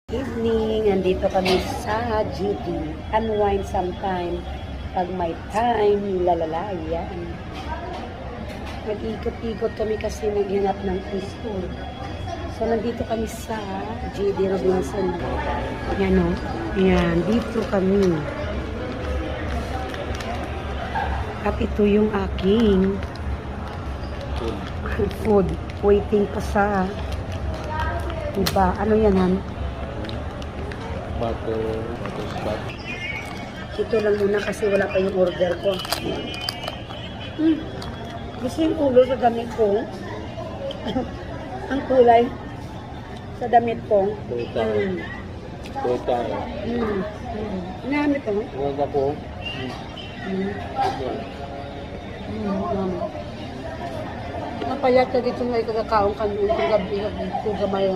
Evening, nandito kami sa GD. Unwind sometime. Pag may time, lalala, yan. Nag-ikot-ikot kami kasi naghinap ng preschool. So, nandito kami sa GD Robinson. Yan o. Yan, dito kami. At ito yung aking food. Waiting pa sa iba. Ano yan, Han? Butterscotch. Ito lang muna kasi wala pa yung order ko. Gusto yung ulo sa damit ko. Ang kulay sa damit ko. Tuta. Tuta. Nahamit ko. Huwag ako. Napayat ka dito na ikagakaong kanun. Kung gabi, kung gamay.